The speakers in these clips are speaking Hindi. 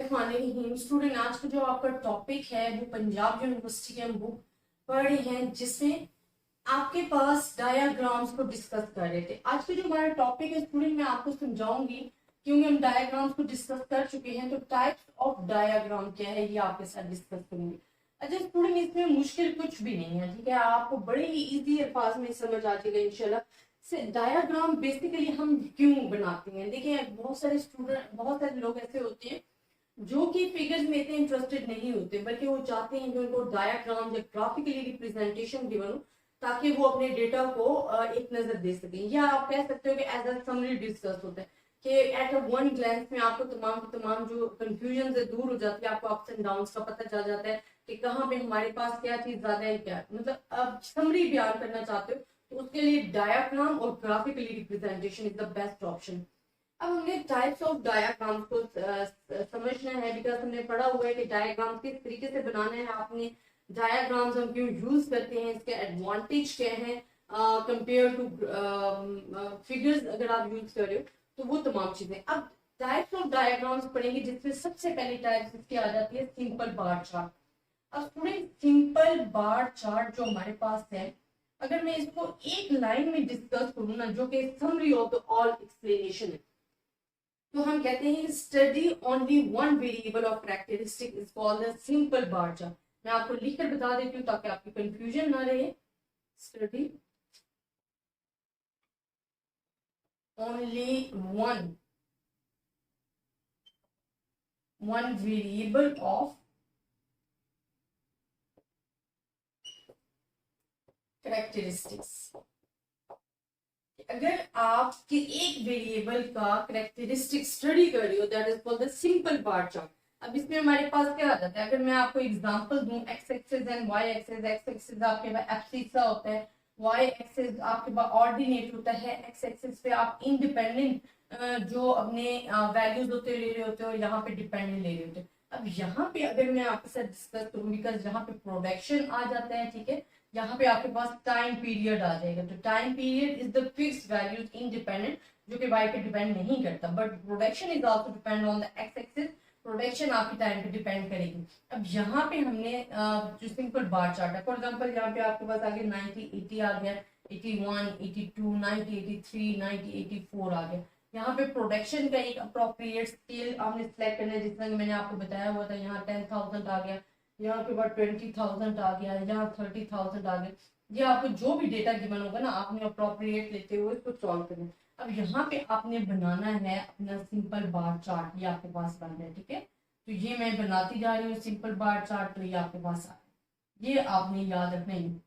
स्टूडेंट, आज का जो आपका टॉपिक है वो पंजाब यूनिवर्सिटी के हम बुक पढ़ रहे हैं, जिसमें आपके पास डायाग्राम्स को डिस्कस कर रहे थे। आज का जो हमारा टॉपिक है स्टूडेंट, मैं आपको समझाऊंगी, क्योंकि हम डायाग्राम्स को डिस्कस कर चुके हैं। तो टाइप्स ऑफ डायाग्राम क्या है ये आपके साथ डिस्कस करूंगी। अच्छा स्टूडेंट, इसमें मुश्किल कुछ भी नहीं है, ठीक है, आपको बड़े ही इजी अल्फाज में समझ आ जाएगा इंशाल्लाह से। डायाग्राम बेसिकली हम क्यों बनाते हैं, देखिए बहुत सारे स्टूडेंट, बहुत सारे लोग ऐसे होते हैं जो कि फिगर्स में इतने इंटरेस्टेड नहीं होते, बल्कि वो चाहते हैं कि उनको डायाग्राम या ग्राफिकली रिप्रेजेंटेशन गिवन हो, ताकि वो अपने डेटा को एक नजर दे सकें। या आप कह सकते हो कि एज अ समरी डिस्कस होता है कि एट अ वन ग्लैंस में आपको तमाम जो कंफ्यूजन है दूर हो जाती है, आपको अप्स एंड डाउन का पता चल जाता है कि कहाँ पे हमारे पास क्या चीज ज्यादा है, क्या मतलब अब समरी बयान करना चाहते हो, तो उसके लिए डायाग्राम और graphically representation is the best option. अब हमने टाइप्स ऑफ डायाग्राम्स को समझना है, बिकॉज हमने पढ़ा हुआ है कि डायाग्राम्स किस तरीके से बनाना है। आपने डायाग्राम्स हम क्यों यूज करते हैं, इसके एडवांटेज क्या है कंपेयर टू फिगर्स, अगर आप यूज कर रहे हो तो वो तमाम चीजें। अब टाइप्स ऑफ डायाग्राम्स पढ़ेंगे, जिसमें सबसे पहली टाइप इसकी आ जाती है सिंपल बार चार्ट। अब स्टूडेंट, सिंपल बार चार्ट जो हमारे पास है, अगर मैं इसको एक लाइन में डिस्कस करूँ ना, जो कि summary of the all explanation है, तो हम कहते हैं study only one variable of characteristic is called the simple bar chart. मैं आपको लिखकर बता देती हूँ ताकि आपकी कंफ्यूजन ना रहे। Study only one variable of characteristics. अगर आप एक वेरिएबल का कैरेक्टरिस्टिक स्टडी कर रही हो, that is called the simple bar chart. अब इसमें हमारे पास क्या आ जाता है, अगर मैं आपको एग्जांपल दूं, X axis and Y axis. X axis आपके पास एब्सिसा होता है, वाई एक्सिस आपके पास ऑर्डिनेट होता है। एक्स एक्सिस पे आप इंडिपेंडेंट जो अपने वैल्यूज होते ले रहे होते हो, यहाँ पे डिपेंडेंट ले रहे होते हो। अब यहाँ पे अगर मैं आपके साथ डिस्कस करूँ, बिकॉज यहाँ पे प्रोडक्शन आ जाता है, ठीक है, यहाँ पे आपके पास टाइम पीरियड आ जाएगा। तो time period is the fixed values independent, जो कि वाई पे डिपेंड नहीं करता, but production is also depend on the x axis. Production आपकी टाइम पे डिपेंड करेगी। अब यहाँ पे हमने जो सिंपल बार चार्ट है, फॉर एग्जांपल यहाँ पे आपके पास आ गया 90 80 आ गया, 81 82 90 83 90 84 आ गया। यहाँ पे प्रोडक्शन का एक अप्रोप्रिएट स्केल आपने सिलेक्ट करना है, जिस तरह मैंने आपको बताया हुआ था। यहाँ 10,000 आ गया, यहाँ के बाद 20,000 आ गया, यहाँ 30,000 आ गया। ये आपको जो भी डेटा गिवन होगा ना, आपने अप्रोप्रिएट लेते हुए इसको सॉल्व करना। अब यहाँ पे आपने बनाना है अपना सिंपल बार चार्ट। ये आपके पास बन रहा है, ठीक है, तो ये मैं बनाती जा रही हूँ सिंपल बार चार्ट, तो ये आपके पास आ रहा है, ये आपने याद रखना है।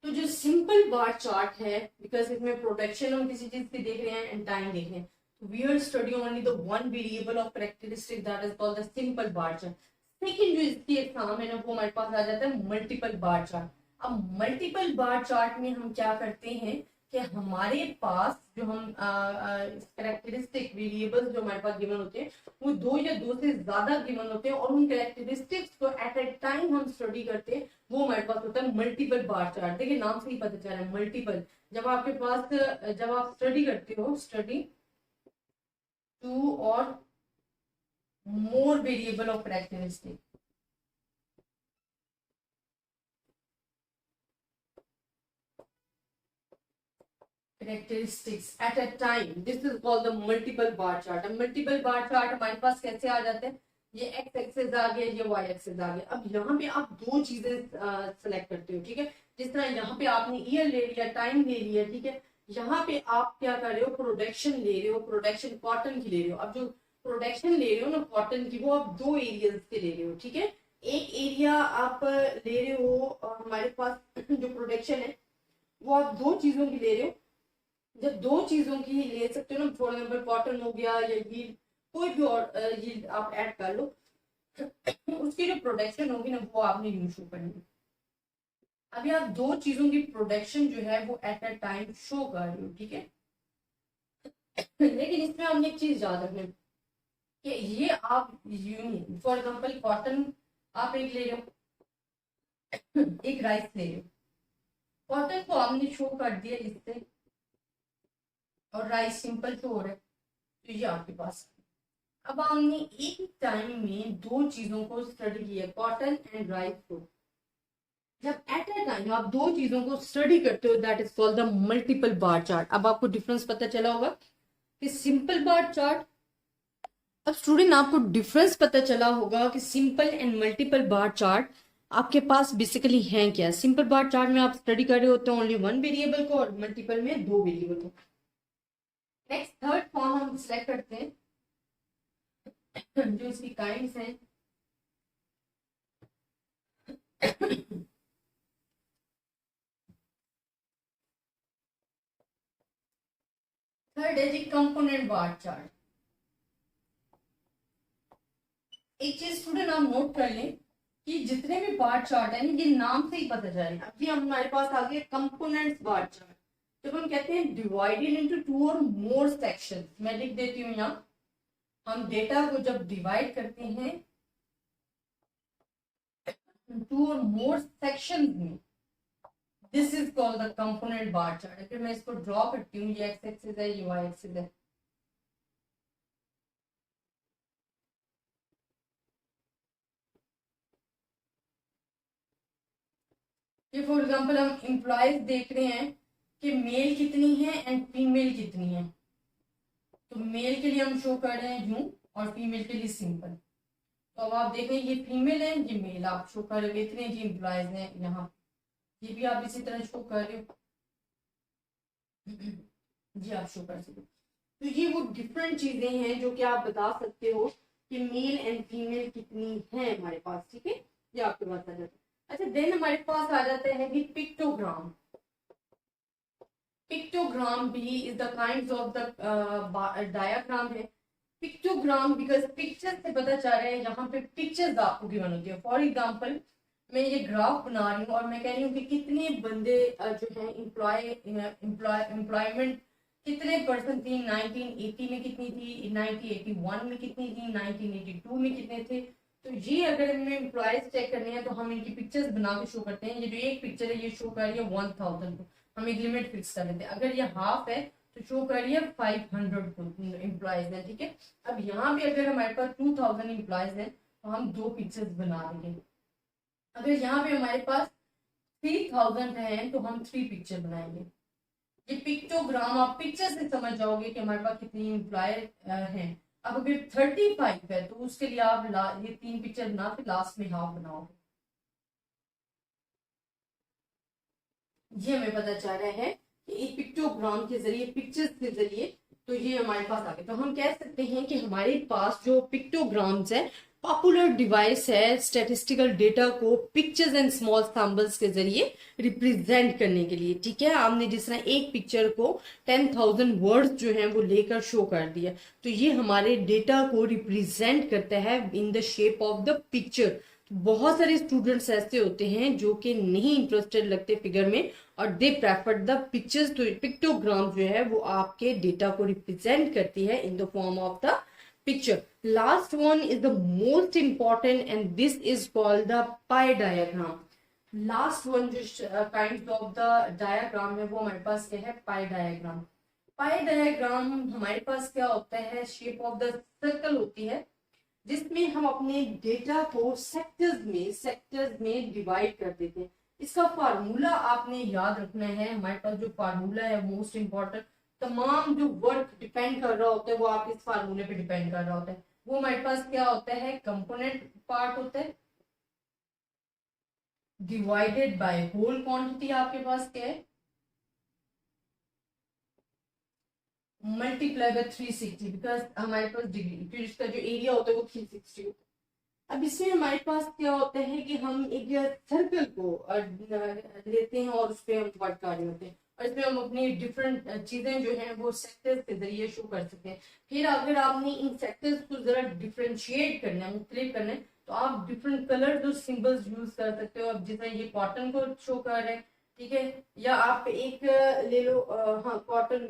तो जो सिंपल बार चार्ट है, बिकॉज इसमें प्रोडक्शन हम किसी चीज की देख रहे हैं एंड टाइम देख रहे हैं, तो we are study only the one variable of characteristic, that is called the simple bar chart. Second जो इसकी एग्जाम है ना, वो हमारे पास आ जाता है मल्टीपल बार चार्ट। अब मल्टीपल बार चार्ट में हम क्या करते हैं कि हमारे पास जो हम कैरेक्टरिस्टिक वेरिएबल्स जो हमारे पास गिवन होते हैं, वो दो या दो से ज्यादा गिवन होते हैं, और उन कैरेक्टरिस्टिक्स को एट ए टाइम हम स्टडी करते हैं, वो हमारे पास होता है मल्टीपल बार चार्ट। देखिए नाम से ही पता चल रहा है मल्टीपल। जब आपके पास जब आप स्टडी करते हो, study two or more variable of characteristic, characteristics at a time, this is called the multiple bar chart. Multiple bar chart हमारे पास कैसे आ जाते हैं, ये एक्स एक्सिस आ गया, ये वाई एक्सिस आ गया। अब यहाँ पे आप दो चीजें सेलेक्ट करते हो, ठीक है, जिस तरह यहाँ पे आपने ईयर ले लिया, टाइम ले लिया, ठीक है। यहाँ पे आप क्या कर रहे हो, प्रोडक्शन ले रहे हो, प्रोडक्शन कॉटन की ले रहे हो। अब जो प्रोडक्शन ले रहे हो ना कॉटन की, वो आप दो एरियाज के ले रहे हो, ठीक है। एक एरिया आप ले रहे हो, हमारे पास जो प्रोडक्शन है वो आप दो चीजों की ले रहे हो। जब दो चीजों की ले सकते हो ना, फॉर एग्जाम्पल कॉटन हो गया या यील्ड, कोई भी और यील्ड आप ऐड कर लो, उसकी जो प्रोडक्शन होगी ना, वो आपने यूज शो करनी है। अभी आप दो चीजों की प्रोडक्शन जो है वो एट अ टाइम शो कर रहे हो, ठीक है। लेकिन इसमें हमने एक चीज याद रखना कि ये आप यूं, फॉर एग्जाम्पल कॉटन आप एक ले रहे हो, एक राइस ले रहे हो, कॉटन को आपने शो कर दिया इससे, और राइस सिंपल शो हो रहा है, तो ये आपके पास। अब हमने एक टाइम में दो चीजों को स्टडी किया, कॉटन एंड राइस को। जब एट ए टाइम आप दो चीजों को स्टडी करते हो that is called the multiple bar chart. अब आपको डिफरेंस पता चला होगा कि सिंपल बार चार्ट, अब स्टूडेंट आपको डिफरेंस पता चला होगा कि simple and multiple bar chart आपके पास बेसिकली है क्या। सिंपल बार चार्ट में आप स्टडी कर रहे होते हैं ओनली वन वेरिएबल को, और मल्टीपल में दो वेरिएबल को। नेक्स्ट थर्ड फॉर्म हम सिलेक्ट करते हैं जो इसकी काइंड्स हैं। थर्ड है जी कंपोनेंट बार चार्ट। एक चीज स्टूडेंट आप नोट कर लें कि जितने भी बार चार्ट है ये नाम से ही पता चलेगा। अभी हमारे पास आ गया कंपोनेंट्स बार चार्ट, जब हम कहते हैं divided into two or more sections. मैं लिख देती हूँ यहाँ, हम डेटा को जब डिवाइड करते हैं टू और मोर सेक्शंस में, this is called the component bar chart. अगर मैं इसको ड्रॉ करती हूँ, ये एक्स एक्सिस है, ये वाई एक्सिस है। ये फॉर एग्जांपल हम एम्प्लॉयज देख रहे हैं कि मेल कितनी है एंड फीमेल कितनी है। तो मेल के लिए हम शो कर रहे हैं यूं और फीमेल के लिए सिंपल। तो अब आप देख रहे हैं ये फीमेल है, ये मेल आप शो कर रहे हो, इतने जी एम्प्लॉयज हैं यहाँ। ये भी आप इसी तरह शो कर रहे हो, जी आप शो कर सकते हो। तो ये वो डिफरेंट चीजें हैं जो कि आप बता सकते हो कि मेल एंड फीमेल कितनी है हमारे पास, ठीक है, ये आपके पास आ जाता है। अच्छा, देन हमारे पास आ जाता है कि पिक्टोग्राम। पिक्टोग्राम भी is the kind of the diagram है। पिक्टोग्राम बिकॉज पिक्चर से पता चल रहा है, यहाँ पे पिक्चर्स आपको गिवन होती है। फॉर एग्जांपल मैं ये ग्राफ बना रही हूँ और मैं कह रही हूँ कि कितने बंदे जो है एम्प्लॉयमेंट कितने परसेंट थी, 1980 में कितनी थी, 1981 में कितनी थी, 1982 में कितने थे। तो ये अगर हमें एम्प्लॉयज चेक करने हैं तो हम इनकी पिक्चर्स बना के शो करते हैं। ये जो एक पिक्चर है ये शो कर रही है 1000 को, हम एक लिमिट फिक्स कर लेते हैं। अगर ये हाफ है तो शो कर रही है 500 एम्प्लॉयज है, ठीक है। अब यहाँ पे अगर हमारे पास 2000 एम्प्लॉयज है तो हम दो पिक्चर्स बना देंगे। अगर यहाँ पे हमारे पास 3000 है तो हम 3 पिक्चर बनाएंगे। ये पिक्टोग्राम आप पिक्चर से समझ जाओगे कि हमारे पास कितनी एम्प्लॉय हैं। अब अगर 35 है तो उसके लिए आप ये 3 पिक्चर बना के लास्ट में हाफ बनाओगे। ये हमें पता चल रहा है कि एक पिक्टोग्राम के जरिए, पिक्चर्स के जरिए, तो ये हमारे पास आ गए। तो हम कह सकते हैं कि हमारे पास जो पिक्टोग्राम्स है पॉपुलर डिवाइस है स्टैटिस्टिकल डेटा को पिक्चर्स एंड स्मॉल सैम्पल्स के जरिए रिप्रेजेंट करने के लिए, ठीक है। आपने जिस तरह एक पिक्चर को 10,000 वर्ड्स जो हैं वो लेकर शो कर दिया, तो ये हमारे डेटा को रिप्रेजेंट करता है in the shape of the picture. बहुत सारे स्टूडेंट्स ऐसे होते हैं जो कि नहीं इंटरेस्टेड लगते फिगर में और दे प्रेफर द पिक्चर्स। तो पिक्टोग्राम जो है वो आपके डेटा को रिप्रेजेंट करती है in the form of the picture. Last one is the most important and this is called the pie diagram. Last one जो kinds of the diagram है वो हमारे पास क्या है, pie diagram. Pie diagram हमारे पास क्या होता है, shape of the circle होती है जिसमें हम अपने डेटा को सेक्टर्स में डिवाइड कर देते हैं। इसका फार्मूला आपने याद रखना है। हमारे पास जो फार्मूला है मोस्ट इंपॉर्टेंट, तमाम जो वर्क डिपेंड कर रहा होता है वो आप इस फार्मूले पे डिपेंड कर रहा होता है। वो हमारे पास क्या होता है, कंपोनेंट पार्ट होता है डिवाइडेड बाय होल क्वांटिटी। आपके पास क्या है, मल्टीप्लाई बाय 360 बिकॉज हमारे पास डिग्री, फिर इसका जो एरिया होता है वो 360 होता है। अब इसमें हमारे पास क्या होता है कि हम एक सर्कल को लेते हैं और उस पर हम वर्क कर रहे होते हैं और इसमें हम अपनी डिफरेंट चीजें जो हैं वो सेक्टर्स के जरिए शो कर सकते हैं। फिर अगर आपने इन सेक्टर्स को जरा डिफरेंशिएट करना है, मुख्तलिफ करना है, तो आप डिफरेंट कलर जो सिंबल्स यूज कर सकते हो। अब जैसे ये कॉटन को शो कर रहे हैं, ठीक है, या आप एक ले लो, हाँ कॉटन,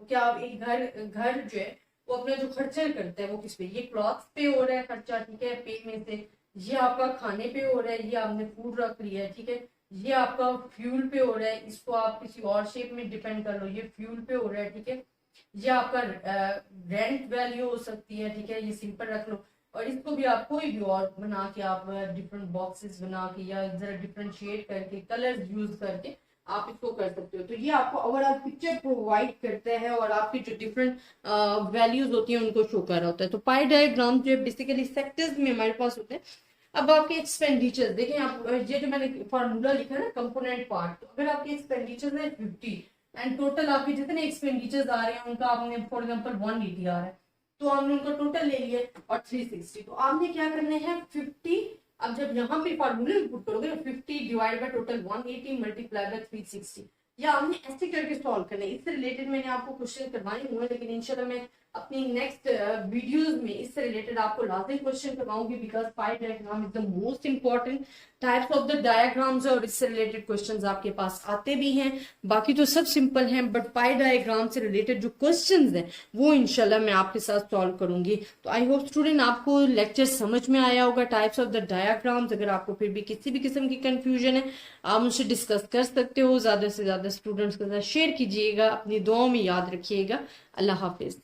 क्या आप एक घर जो है वो अपना जो खर्चा करता है वो किस पे, ये क्लॉथ पे हो रहा है खर्चा, ठीक है, पे में से। ये आपका खाने पे हो रहा है, ये आपने फूड रख लिया है, ठीक है। ये आपका फ्यूल पे हो रहा है, इसको आप किसी और शेप में डिपेंड कर लो, ये फ्यूल पे हो रहा है, ठीक है। ये आपका रेंट वैल्यू हो सकती है, ठीक है, ये सिंपल रख लो। और इसको भी आप कोई भी और बना के आप डिफरेंट बॉक्सेस बना के या जरा डिफरेंशिएट करके कलर्स यूज करके आप इसको कर सकते हो। तो ये आपको ओवरऑल पिक्चर प्रोवाइड करता है और आपकी जो डिफरेंट वैल्यूज होती हैं उनको शो कर रहा होता है। तो पाई डायग्राम जो है बेसिकली सेक्टर्स में हमारे पास होते हैं। अब आपके एक्सपेंडिचर देखें, आप ये जो मैंने फार्मूला लिखा है ना कंपोनेंट पार्ट, तो अगर आपके एक्सपेंडिचर है 50 एंड टोटल आपके जितने एक्सपेंडिचर्स आ रहे हैं उनका आपने फॉर एग्जांपल 180 आ रहा है, तो हमने उनका टोटल ले लिया और 360। तो आपने क्या करना है 50, अब जब यहाँ पे फार्मूले पुट करोगे 50 divide by total 180 multiply by 360, या आपने ऐसे करके सॉल्व करना है। इससे रिलेटेड मैंने आपको क्वेश्चन करवाए हुए हैं, लेकिन इंशाल्लाह मैं अपनी नेक्स्ट वीडियोस में इससे रिलेटेड आपको लाजिम क्वेश्चन करवाऊंगी, because pie diagram is the most important types of the diagrams और इससे रिलेटेड क्वेश्चंस आपके पास आते भी हैं। बाकी तो सब सिंपल हैं, बट पाई डायग्राम से रिलेटेड जो क्वेश्चंस हैं वो इंशाल्लाह मैं आपके साथ सॉल्व करूंगी। तो आई होप स्टूडेंट आपको लेक्चर समझ में आया होगा, टाइप्स ऑफ द डायग्राम्स। अगर आपको फिर भी किसी भी किस्म की कंफ्यूजन है आप मुझसे डिस्कस कर सकते हो। ज्यादा से ज्यादा स्टूडेंट्स के साथ शेयर कीजिएगा, अपनी दुआओं में याद रखिएगा। अल्लाह हाफिज।